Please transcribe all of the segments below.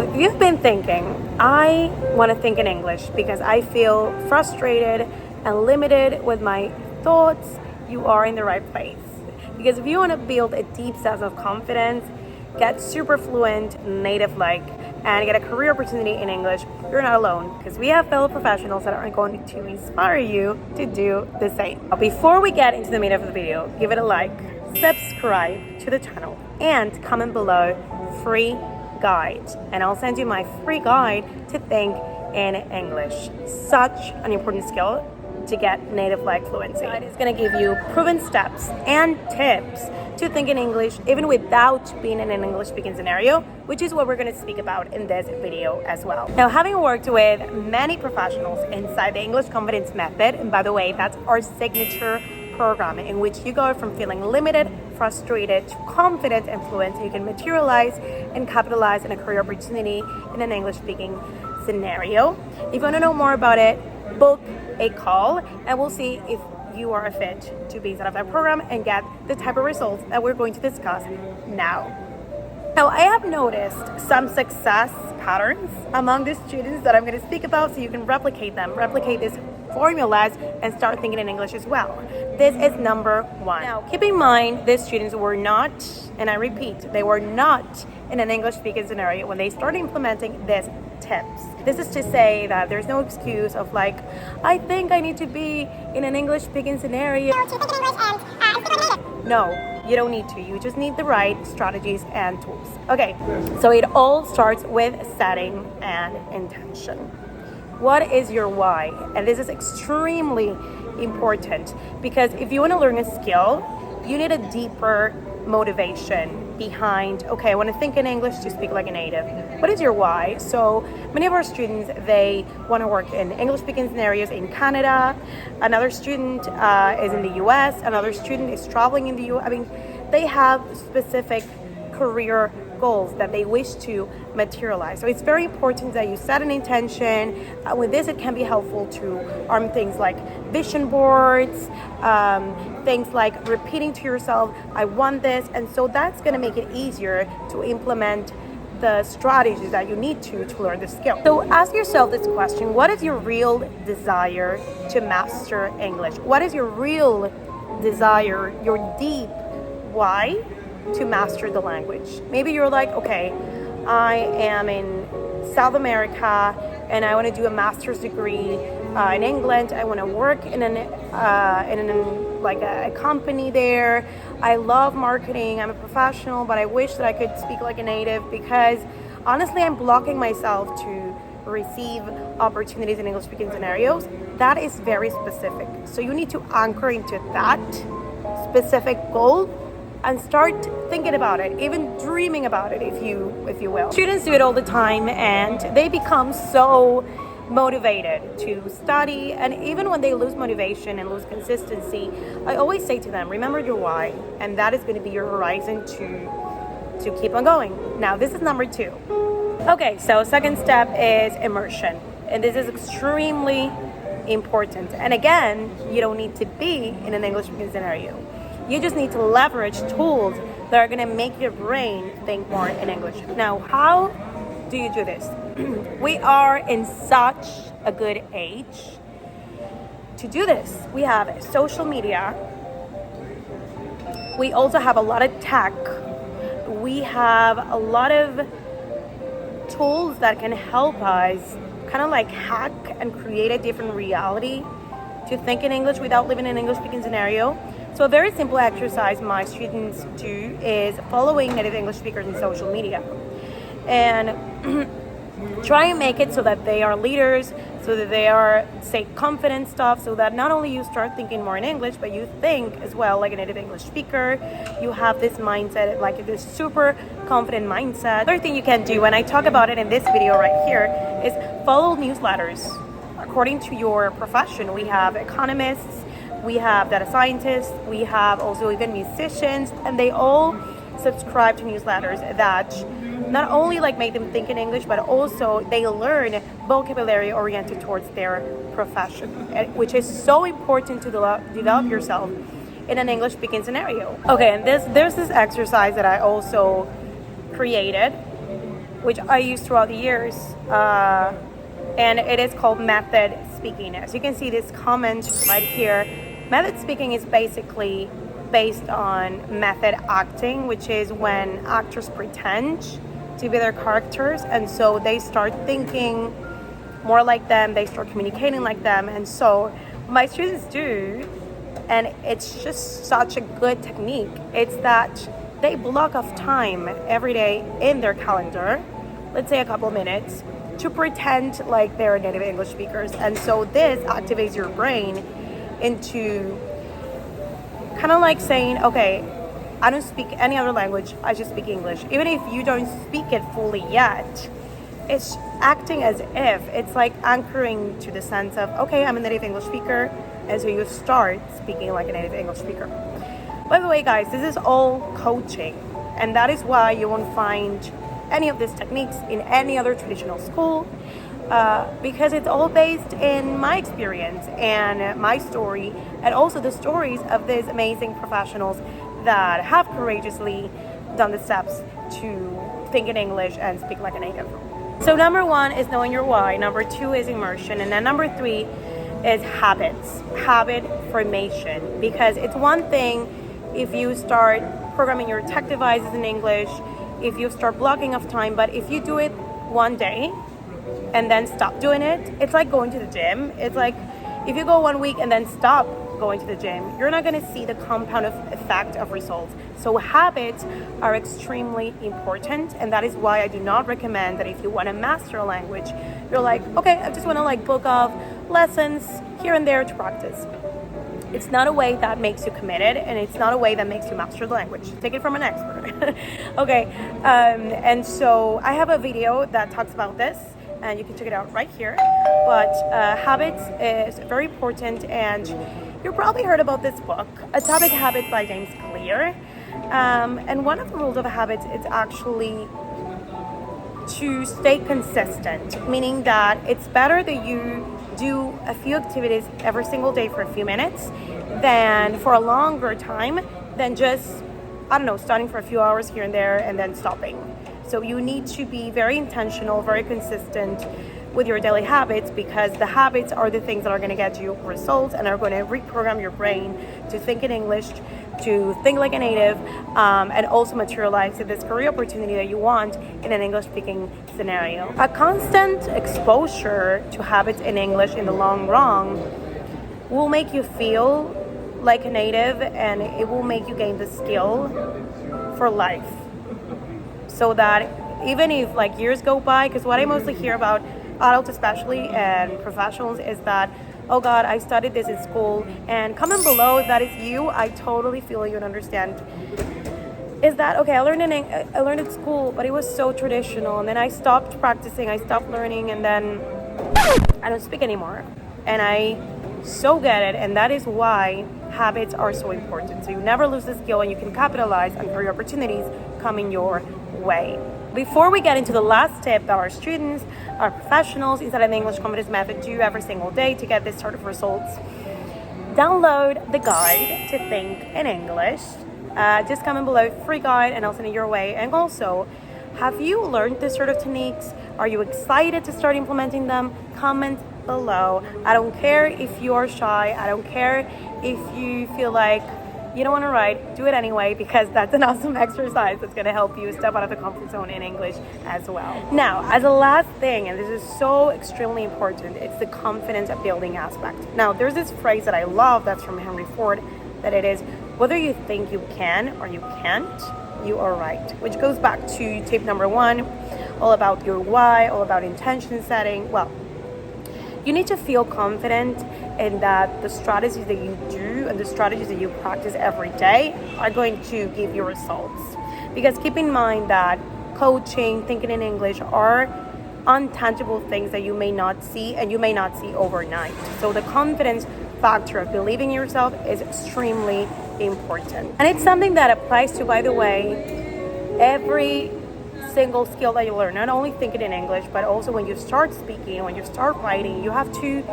If you've been thinking, I want to think in English because I feel frustrated and limited with my thoughts, you are in the right place. Because if you want to build a deep sense of confidence, get super fluent, native-like, and get a career opportunity in English, you're not alone, because we have fellow professionals that are going to inspire you to do the same. Before we get into the meat of the video, give it a like, subscribe to the channel, and comment below free guide, and I'll send you my free guide to think in English. Such an important skill to get native-like fluency. It's going to give you proven steps and tips to think in English even without being in an English-speaking scenario, which is what we're going to speak about in this video as well. Now, having worked with many professionals inside the English Confidence Method, and by the way, that's our signature program in which you go from feeling limited, frustrated, to confident and fluent, so you can materialize and capitalize on a career opportunity in an English-speaking scenario. If you want to know more about it, book a call and we'll see if you are a fit to be inside of that program and get the type of results that we're going to discuss now. Now, I have noticed some success patterns among the students that I'm going to speak about, so you can replicate them, replicate these formulas, and start thinking in English as well. This is number one. Now, keep in mind, these students were not, and I repeat, they were not in an English-speaking scenario when they started implementing these tips. This is to say that there's no excuse of like, I think I need to be in an English-speaking scenario. No, you don't need to. You just need the right strategies and tools. Okay, so it all starts with setting an intention. What is your why? And this is extremely important because if you want to learn a skill, you need a deeper motivation behind, okay, I want to think in English to speak like a native. What is your why? So many of our students, they want to work in English-speaking scenarios in Canada. Another student is in the US. Another student is traveling in the US. I mean, they have specific career goals that they wish to materialize. So it's very important that you set an intention. With this, it can be helpful to arm things like vision boards, things like repeating to yourself, I want this. And so that's going to make it easier to implement the strategies that you need to learn the skill. So ask yourself this question: what is your real desire to master English? What is your real desire, your deep why to master the language? Maybe you're like, okay, I am in South America and I want to do a master's degree in England. I want to work in a company there. I love marketing. I'm a professional, but I wish that I could speak like a native because honestly, I'm blocking myself to receive opportunities in English-speaking scenarios. That is very specific. So you need to anchor into that specific goal and start thinking about it, even dreaming about it, if you will. Students do it all the time and they become so motivated to study, and even when they lose motivation and lose consistency, I always say to them, remember your why, and that is going to be your horizon to keep on going. Now, this is number two. Okay, so second step is immersion, and this is extremely important. And again, you don't need to be in an English-speaking scenario. You just need to leverage tools that are going to make your brain think more in English. Now, how do you do this? We are in such a good age to do this. We have social media. We also have a lot of tech. We have a lot of tools that can help us kind of like hack and create a different reality to think in English without living in an English-speaking scenario. So a very simple exercise my students do is following native English speakers in social media and try and make it so that they are leaders, so that they are, say, confident stuff, so that not only you start thinking more in English, but you think as well like a native English speaker. You have this mindset, like this super confident mindset. Another thing you can do, and I talk about it in this video right here, is follow newsletters. According to your profession, we have economists, we have data scientists, we have also even musicians, and they all subscribe to newsletters that not only like make them think in English, but also they learn vocabulary oriented towards their profession, which is so important to develop yourself in an English speaking scenario. Okay, and there's this exercise that I also created which I use throughout the years, and it is called method speaking. As you can see this comment right here, method speaking is basically based on method acting, which is when actors pretend to be their characters, and so they start thinking more like them, they start communicating like them. And so what my students do, and it's just such a good technique, it's that they block off time every day in their calendar, let's say a couple of minutes, to pretend like they're native English speakers. And so this activates your brain into kind of like saying, okay, I don't speak any other language, I just speak English. Even if you don't speak it fully yet, it's acting as if, it's like anchoring to the sense of, okay, I'm a native English speaker, and so you start speaking like a native English speaker. By the way, guys, this is all coaching, and that is why you won't find any of these techniques in any other traditional school, because it's all based in my experience and my story, and also the stories of these amazing professionals that have courageously done the steps to think in English and speak like a native. So number 1 is knowing your why, number 2 is immersion, and then number 3 is habits, habit formation. Because it's one thing if you start programming your tech devices in English, if you start blocking off time, but if you do it one day and then stop doing it, it's like going to the gym. It's like if you go 1 week and then stop going to the gym, you're not going to see the compound effect of results. So habits are extremely important, and that is why I do not recommend that if you want to master a language, you're like, okay, I just want to like book off lessons here and there to practice. It's not a way that makes you committed, and it's not a way that makes you master the language. Take it from an expert. Okay, and so I have a video that talks about this, and you can check it out right here. But habits is very important, and you probably heard about this book, Atomic Habits by James Clear. And one of the rules of habits is actually to stay consistent, meaning that it's better that you do a few activities every single day for a few minutes than for a longer time than just, I don't know, starting for a few hours here and there and then stopping. So you need to be very intentional, very consistent with your daily habits, because the habits are the things that are going to get you results and are going to reprogram your brain to think in English, to think like a native, and also materialize this career opportunity that you want in an English-speaking scenario. A constant exposure to habits in English in the long run will make you feel like a native, and it will make you gain the skill for life. So that even if like years go by, because what I mostly hear about adults especially and professionals is that, oh God, I studied this in school, and comment below if that is you. I totally feel you and understand. Is that, okay, I learned at school, but it was so traditional, and then I stopped practicing, I stopped learning, and then I don't speak anymore. And I so get it, and that is why habits are so important. So you never lose the skill, and you can capitalize on career opportunities coming your way. Before we get into the last tip that our students, our professionals inside of the English Confidence Method do every single day to get this sort of results, download the guide to think in English. Just comment below, free guide, and I'll send it your way. And also, have you learned this sort of techniques? Are you excited to start implementing them? Comment below. I don't care if you're shy. I don't care if you feel like you don't want to write, do it anyway, because that's an awesome exercise that's going to help you step out of the comfort zone in English as well. Now, as a last thing, and this is so extremely important, it's the confidence building aspect. Now, there's this phrase that I love that's from Henry Ford, that it is, whether you think you can or you can't, you are right. Which goes back to tip number 1, all about your why, all about intention setting. Well, you need to feel confident in that the strategies that you do and the strategies that you practice every day are going to give you results. Because keep in mind that coaching, thinking in English are untangible things that you may not see, and you may not see overnight. So the confidence factor of believing in yourself is extremely important. And it's something that applies to, by the way, every single skill that you learn, not only thinking in English, but also when you start speaking, when you start writing, you have to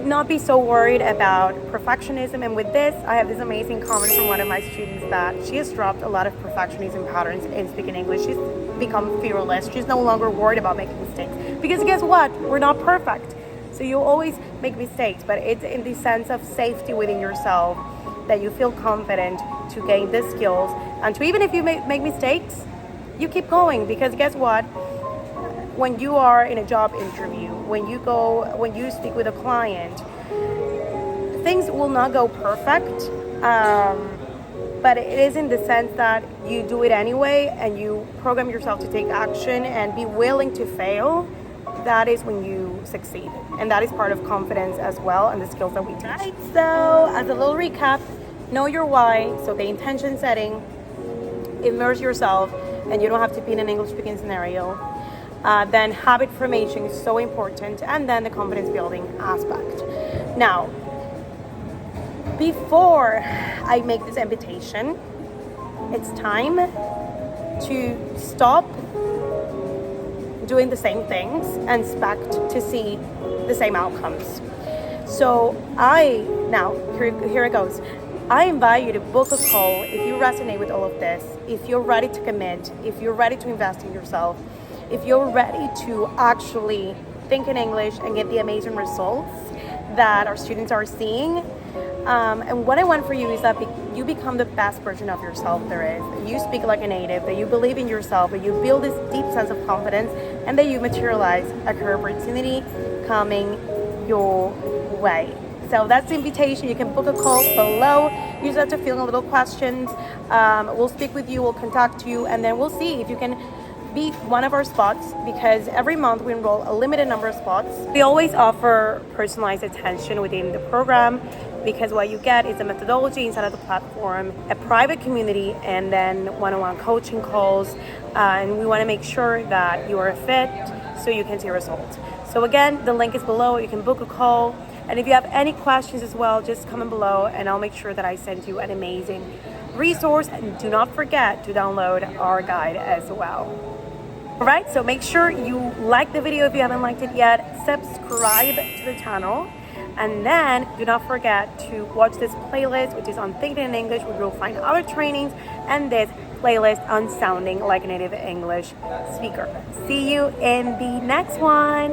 not be so worried about perfectionism. And with this, I have this amazing comment from one of my students that she has dropped a lot of perfectionism patterns in speaking English. She's become fearless. She's no longer worried about making mistakes. Because guess what? We're not perfect. So you always make mistakes, but it's in the sense of safety within yourself that you feel confident to gain the skills, and to, even if you make mistakes, you keep going. Because guess what? When you are in a job interview, when you speak with a client, things will not go perfect, but it is in the sense that you do it anyway and you program yourself to take action and be willing to fail. That is when you succeed, and that is part of confidence as well, and the skills that we teach. Right, so as a little recap, know your why, so the intention setting, immerse yourself, and you don't have to be in an English speaking scenario. Then habit formation is so important, and then the confidence building aspect. Now, before I make this invitation, it's time to stop doing the same things and expect to see the same outcomes. So here it goes. I invite you to book a call if you resonate with all of this, if you're ready to commit, if you're ready to invest in yourself, if you're ready to actually think in English and get the amazing results that our students are seeing. And what I want for you is that you become the best version of yourself there is. That you speak like a native, that you believe in yourself, that you build this deep sense of confidence, and that you materialize a career opportunity coming your way. So that's the invitation. You can book a call below. Use that to fill in little questions. We'll speak with you, we'll contact you, and then we'll see if you can be one of our spots, because every month we enroll a limited number of spots. We always offer personalized attention within the program, because what you get is a methodology inside of the platform, a private community, and then one-on-one coaching calls. And we want to make sure that you are a fit so you can see results. So again, the link is below. You can book a call. And if you have any questions as well, just comment below and I'll make sure that I send you an amazing resource. And do not forget to download our guide as well. All right, so make sure you like the video if you haven't liked it yet, subscribe to the channel, and then do not forget to watch this playlist, which is on Thinking in English, where you'll find other trainings, and this playlist on Sounding Like a Native English Speaker. See you in the next one.